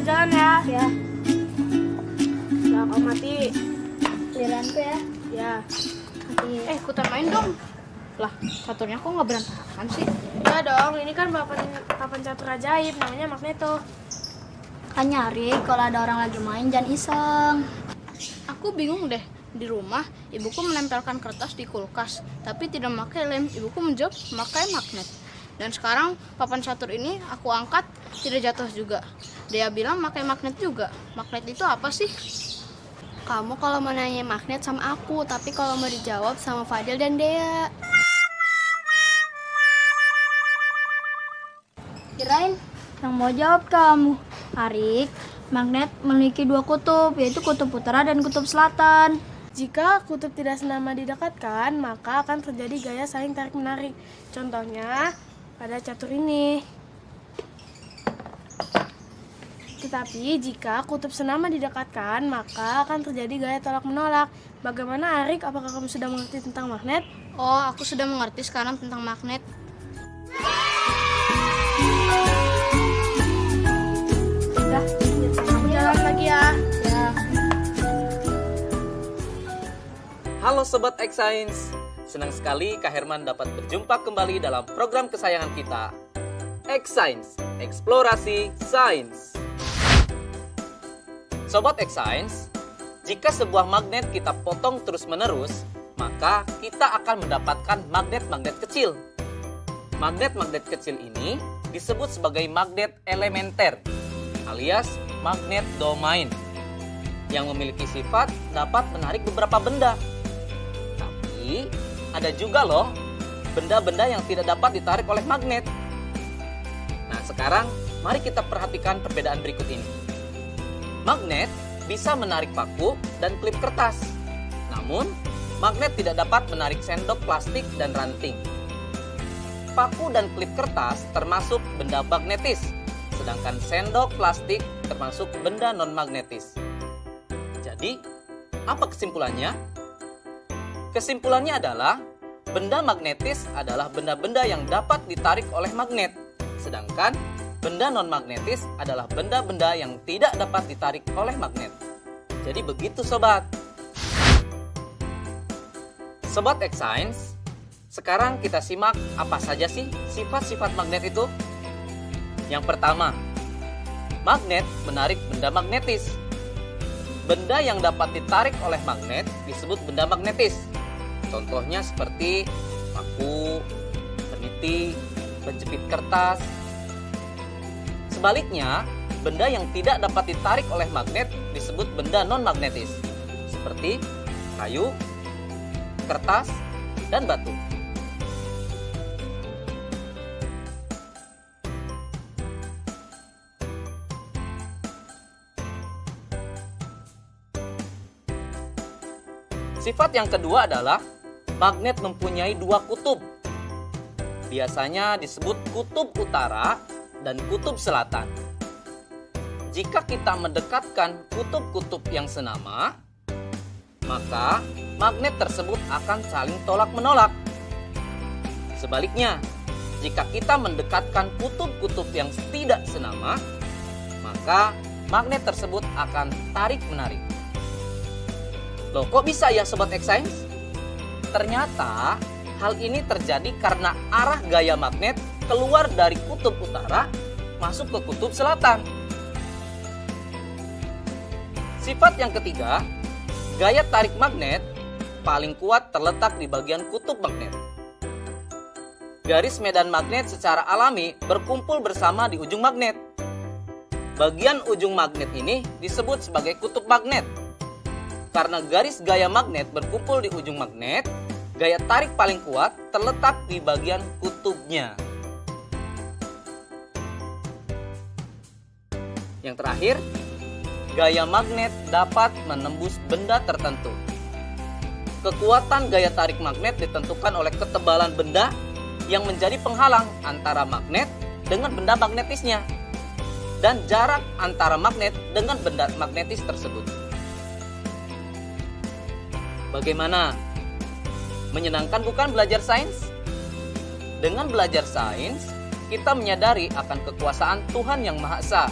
jalan ya. Ya, Lah, kau mati. giliranku ya. Ya. Mati. Ikutan main dong. Lah, caturnya kok nggak berantakan sih? Ya dong, ini kan papan catur ajaib, namanya Magneto. Kan nyari kalau ada orang lagi main jangan iseng. Aku bingung deh. Di rumah, ibuku menempelkan kertas di kulkas, tapi tidak memakai lem. Ibuku menjawab memakai magnet. Dan sekarang papan catur ini aku angkat, tidak jatuh juga. Dia bilang pakai magnet juga. Magnet itu apa sih? Kamu kalau mau nanya magnet sama aku, tapi kalau mau dijawab sama Fadil dan Dea. Kirain yang mau jawab kamu. Arik, magnet memiliki dua kutub, yaitu kutub utara dan kutub selatan. Jika kutub tidak senama didekatkan, maka akan terjadi gaya saling tarik-menarik. Contohnya pada catur ini. Tetapi jika kutub senama didekatkan, maka akan terjadi gaya tolak-menolak. Bagaimana, Arik? Apakah kamu sudah mengerti tentang magnet? Oh, aku sudah mengerti sekarang tentang magnet. Sudah, kamu jalan lagi ya. Ya, Halo Sobat X-Science, senang sekali Kak Herman dapat berjumpa kembali dalam program kesayangan kita, X-Science, Eksplorasi Sains. Sobat X-Science, jika sebuah magnet kita potong terus-menerus, maka kita akan mendapatkan magnet-magnet kecil. Magnet-magnet kecil ini disebut sebagai magnet elementer, alias magnet domain, yang memiliki sifat dapat menarik beberapa benda. Tapi ada juga loh benda-benda yang tidak dapat ditarik oleh magnet. Nah, sekarang mari kita perhatikan perbedaan berikut ini. Magnet bisa menarik paku dan klip kertas. Namun, magnet tidak dapat menarik sendok plastik dan ranting. Paku dan klip kertas termasuk benda magnetis, sedangkan sendok plastik termasuk benda non-magnetis. Jadi, apa kesimpulannya? Kesimpulannya adalah benda magnetis adalah benda-benda yang dapat ditarik oleh magnet, sedangkan benda non-magnetis adalah benda-benda yang tidak dapat ditarik oleh magnet. Jadi begitu sobat. Sobat X-Science, sekarang kita simak apa saja sih sifat-sifat magnet itu. Yang pertama, magnet menarik benda magnetis. Benda yang dapat ditarik oleh magnet disebut benda magnetis. Contohnya seperti paku, peniti, penjepit kertas. Sebaliknya, benda yang tidak dapat ditarik oleh magnet disebut benda non-magnetis, seperti kayu, kertas, dan batu. Sifat yang kedua adalah magnet mempunyai dua kutub. Biasanya disebut kutub utara dan kutub selatan. Jika kita mendekatkan kutub-kutub yang senama, maka magnet tersebut akan saling tolak-menolak. Sebaliknya, jika kita mendekatkan kutub-kutub yang tidak senama, maka magnet tersebut akan tarik-menarik. Loh, kok bisa ya Sobat X-Science? Ternyata hal ini terjadi karena arah gaya magnet keluar dari kutub utara masuk ke kutub selatan. Sifat yang ketiga, gaya tarik magnet paling kuat terletak di bagian kutub magnet. Garis medan magnet secara alami berkumpul bersama di ujung magnet. Bagian ujung magnet ini disebut sebagai kutub magnet. Karena garis gaya magnet berkumpul di ujung magnet, gaya tarik paling kuat terletak di bagian kutubnya. Yang terakhir, gaya magnet dapat menembus benda tertentu. Kekuatan gaya tarik magnet ditentukan oleh ketebalan benda yang menjadi penghalang antara magnet dengan benda magnetisnya dan jarak antara magnet dengan benda magnetis tersebut. Bagaimana? Menyenangkan bukan belajar sains? Dengan belajar sains, kita menyadari akan kekuasaan Tuhan Yang Maha Esa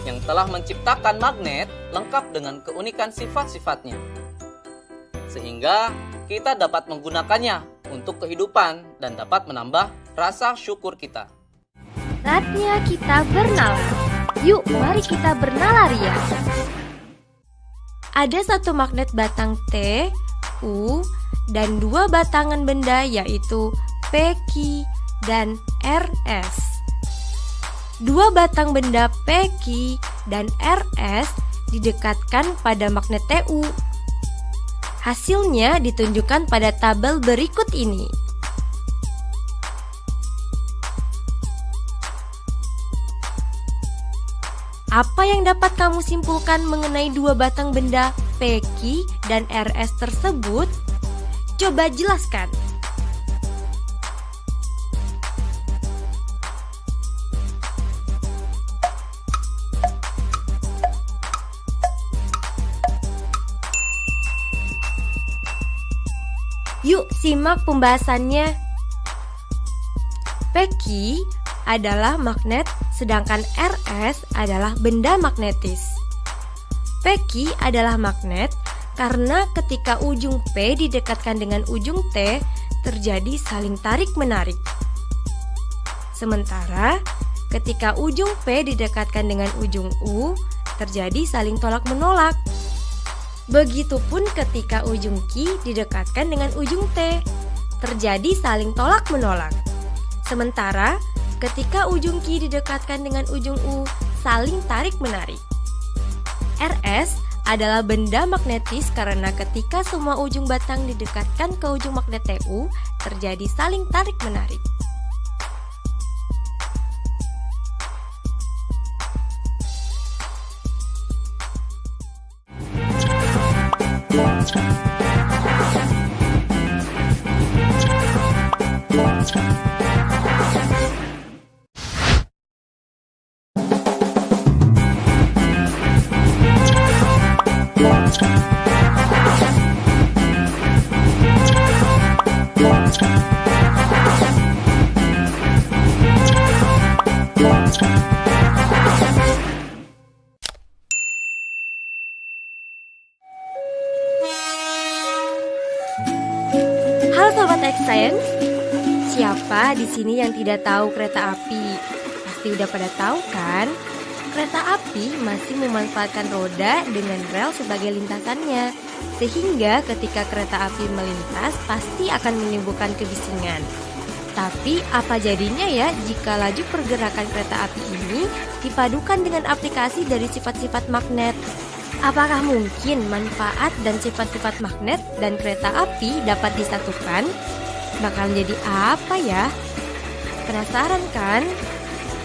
yang telah menciptakan magnet lengkap dengan keunikan sifat-sifatnya. Sehingga kita dapat menggunakannya untuk kehidupan dan dapat menambah rasa syukur kita. Saatnya kita bernalar. Yuk, mari kita bernalar ya. Ada satu magnet batang T, U, dan dua batangan benda yaitu P, Q, dan RS. Dua batang benda P, Q, dan RS didekatkan pada magnet TU. Hasilnya ditunjukkan pada tabel berikut ini. Apa yang dapat kamu simpulkan mengenai dua batang benda P, Q, dan RS tersebut? Coba jelaskan. Yuk simak pembahasannya. P, Q adalah magnet, sedangkan RS adalah benda magnetis. P, Q adalah magnet karena ketika ujung P didekatkan dengan ujung T, terjadi saling tarik-menarik. Sementara ketika ujung P didekatkan dengan ujung U, terjadi saling tolak-menolak. Begitupun ketika ujung Q didekatkan dengan ujung T, terjadi saling tolak-menolak. Sementara ketika ujung Q didekatkan dengan ujung U, saling tarik-menarik. RS adalah benda magnetis karena ketika semua ujung batang didekatkan ke ujung magnet TU, terjadi saling tarik-menarik. Halo Sobat X-Science, siapa di sini yang tidak tahu kereta api? Pasti udah pada tahu kan? Kereta api masih memanfaatkan roda dengan rel sebagai lintasannya, sehingga ketika kereta api melintas pasti akan menimbulkan kebisingan. Tapi apa jadinya ya jika laju pergerakan kereta api ini dipadukan dengan aplikasi dari sifat-sifat magnet? Apakah mungkin manfaat dan sifat-sifat magnet dan kereta api dapat disatukan? Bakal menjadi apa ya? Penasaran kan?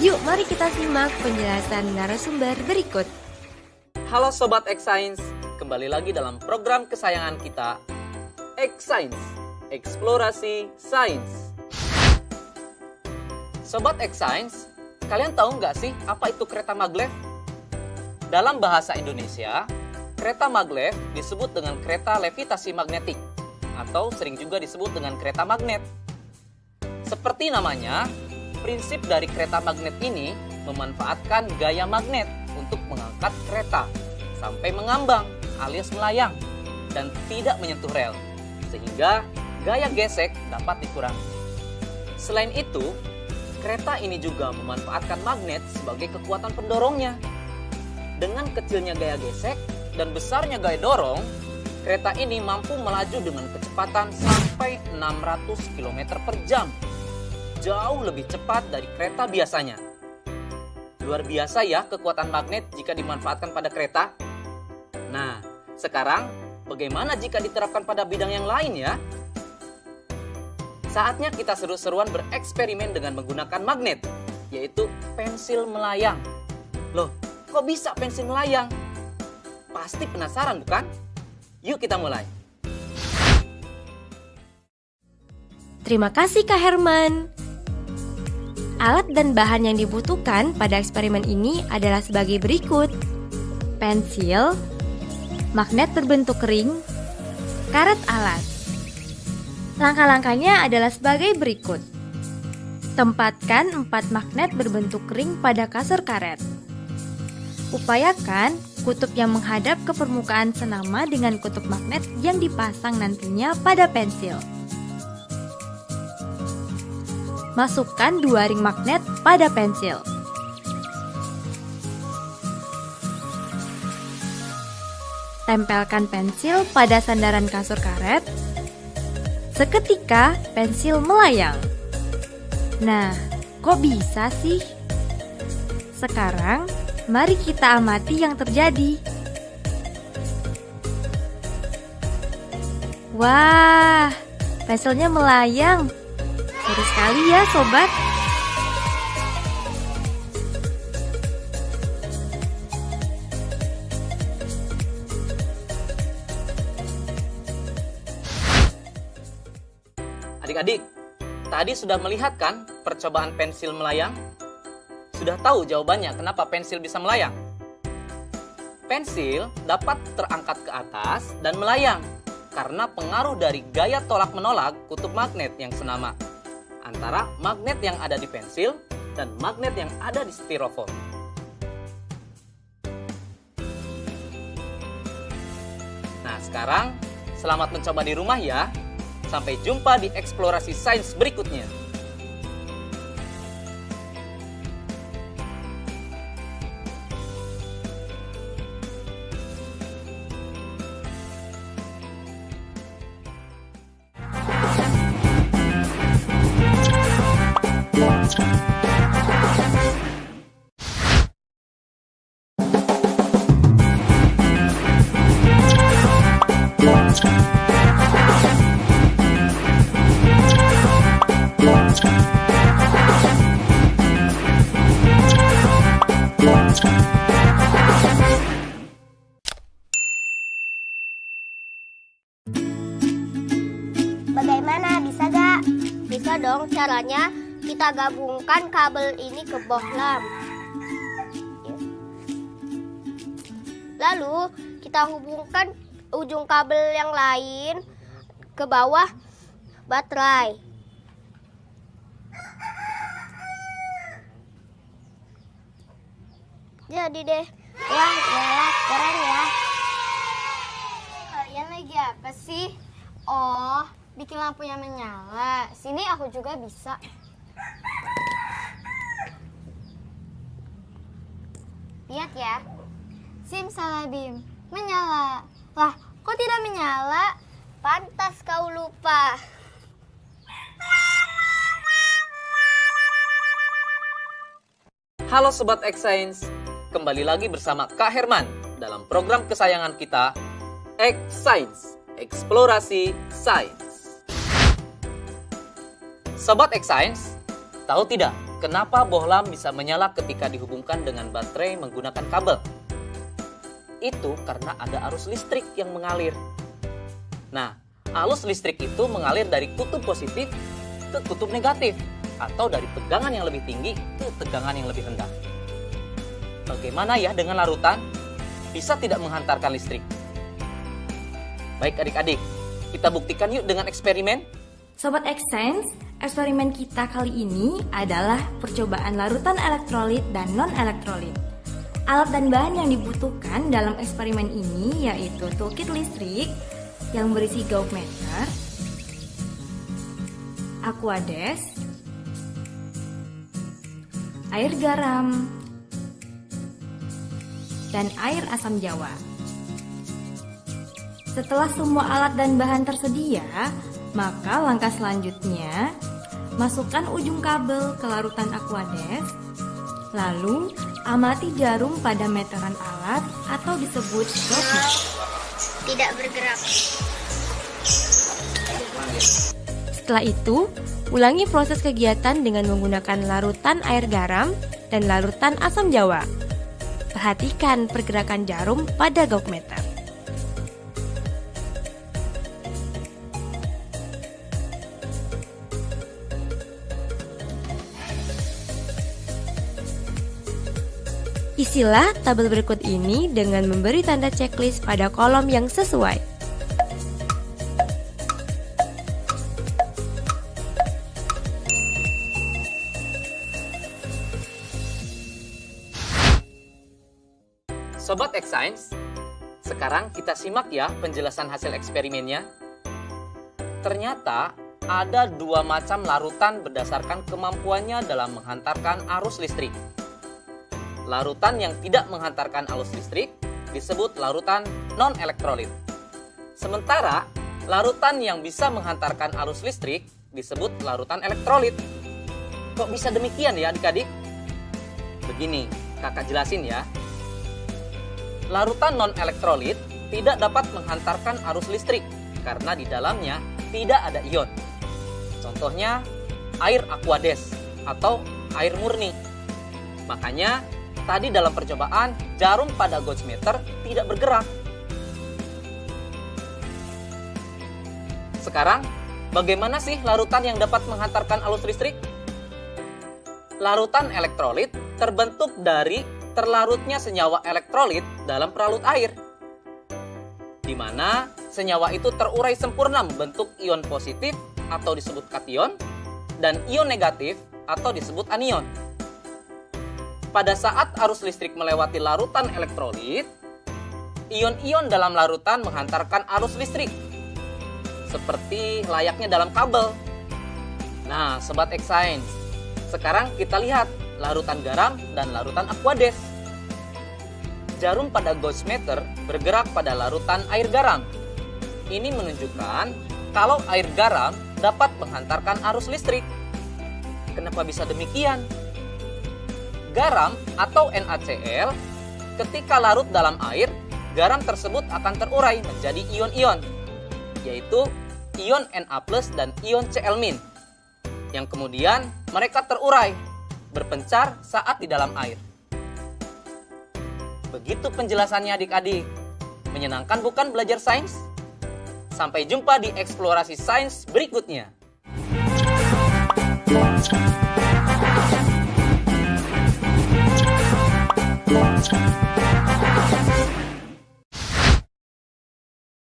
Yuk mari kita simak penjelasan narasumber berikut. Halo Sobat X-Science, kembali lagi dalam program kesayangan kita, X-Science, Eksplorasi Sains. Sobat X-Science, kalian tahu nggak sih apa itu kereta maglev? Dalam bahasa Indonesia, kereta maglev disebut dengan kereta levitasi magnetik atau sering juga disebut dengan kereta magnet. Seperti namanya, prinsip dari kereta magnet ini memanfaatkan gaya magnet untuk mengangkat kereta sampai mengambang alias melayang dan tidak menyentuh rel, sehingga gaya gesek dapat dikurangi. Selain itu, kereta ini juga memanfaatkan magnet sebagai kekuatan pendorongnya. Dengan kecilnya gaya gesek dan besarnya gaya dorong, kereta ini mampu melaju dengan kecepatan sampai 600 km per jam. Jauh lebih cepat dari kereta biasanya. Luar biasa ya kekuatan magnet jika dimanfaatkan pada kereta. Nah, sekarang bagaimana jika diterapkan pada bidang yang lain ya? Saatnya kita seru-seruan bereksperimen dengan menggunakan magnet, yaitu pensil melayang. Loh, kok bisa pensil melayang? Pasti penasaran bukan? Yuk kita mulai. Terima kasih Kak Herman. Alat dan bahan yang dibutuhkan pada eksperimen ini adalah sebagai berikut: pensil, magnet berbentuk ring, karet alat. Langkah-langkahnya adalah sebagai berikut. Tempatkan 4 magnet berbentuk ring pada kasur karet. Upayakan kutub yang menghadap ke permukaan senama dengan kutub magnet yang dipasang nantinya pada pensil. Masukkan 2 ring magnet pada pensil. Tempelkan pensil pada sandaran kasur karet. Seketika pensil melayang. Nah, kok bisa sih? Sekarang, mari kita amati yang terjadi. Wah, pensilnya melayang. Seru sekali ya, sobat. Adik-adik, tadi sudah melihat kan percobaan pensil melayang? Sudah tahu jawabannya kenapa pensil bisa melayang? Pensil dapat terangkat ke atas dan melayang karena pengaruh dari gaya tolak-menolak kutub magnet yang senama antara magnet yang ada di pensil dan magnet yang ada di styrofoam. Nah, sekarang selamat mencoba di rumah ya. Sampai jumpa di eksplorasi sains berikutnya. Bagaimana, bisa gak? Bisa dong, caranya kita gabungkan kabel ini ke bohlam. Lalu kita hubungkan ujung kabel yang lain ke bawah baterai. Jadi deh. Wah, nyala, keren ya. Kalian lagi apa sih? Oh, bikin lampunya menyala. Sini aku juga bisa. Lihat ya. Simsalabim, menyala. Lah, kok tidak menyala? Pantas kau lupa. Halo Sobat X Science, kembali lagi bersama Kak Herman dalam program kesayangan kita, X Science, Eksplorasi Sains. Sobat X Science, tahu tidak kenapa bohlam bisa menyala ketika dihubungkan dengan baterai menggunakan kabel? Itu karena ada arus listrik yang mengalir. Nah, arus listrik itu mengalir dari kutub positif ke kutub negatif, atau dari tegangan yang lebih tinggi ke tegangan yang lebih rendah. Bagaimana ya dengan larutan? Bisa tidak menghantarkan listrik? Baik adik-adik, kita buktikan yuk dengan eksperimen. Sobat X Science, eksperimen kita kali ini adalah percobaan larutan elektrolit dan non-elektrolit. Alat dan bahan yang dibutuhkan dalam eksperimen ini yaitu toolkit listrik yang berisi gauge-meter, aquades, air garam, dan air asam jawa. Setelah semua alat dan bahan tersedia, maka langkah selanjutnya, masukkan ujung kabel ke larutan aquades, lalu amati jarum pada meteran alat atau disebut gauge. Tidak bergerak. Setelah itu, ulangi proses kegiatan dengan menggunakan larutan air garam dan larutan asam jawa. Perhatikan pergerakan jarum pada gauge-meter. Isilah tabel berikut ini dengan memberi tanda checklist pada kolom yang sesuai. Sobat X-Science, sekarang kita simak ya penjelasan hasil eksperimennya. Ternyata ada 2 macam larutan berdasarkan kemampuannya dalam menghantarkan arus listrik. Larutan yang tidak menghantarkan arus listrik disebut larutan non-elektrolit. Sementara larutan yang bisa menghantarkan arus listrik disebut larutan elektrolit. Kok bisa demikian ya adik-adik? Begini, kakak jelasin ya. Larutan non-elektrolit tidak dapat menghantarkan arus listrik karena di dalamnya tidak ada ion. Contohnya air aquades atau air murni. Makanya tadi dalam percobaan jarum pada gauge meter tidak bergerak. Sekarang bagaimana sih larutan yang dapat menghantarkan arus listrik? Larutan elektrolit terbentuk dari terlarutnya senyawa elektrolit dalam peralut air, di mana senyawa itu terurai sempurna membentuk ion positif atau disebut kation dan ion negatif atau disebut anion. Pada saat arus listrik melewati larutan elektrolit, ion-ion dalam larutan menghantarkan arus listrik seperti layaknya dalam kabel. Nah, Sobat X-Science, sekarang kita lihat larutan garam dan larutan aquades. Jarum pada gauge meter bergerak pada larutan air garam. Ini menunjukkan kalau air garam dapat menghantarkan arus listrik. Kenapa bisa demikian? Garam atau NaCl ketika larut dalam air, garam tersebut akan terurai menjadi ion-ion, yaitu ion Na+ dan ion Cl-, yang kemudian mereka terurai, berpencar saat di dalam air. Begitu penjelasannya adik-adik. Menyenangkan bukan belajar sains? Sampai jumpa di eksplorasi sains berikutnya.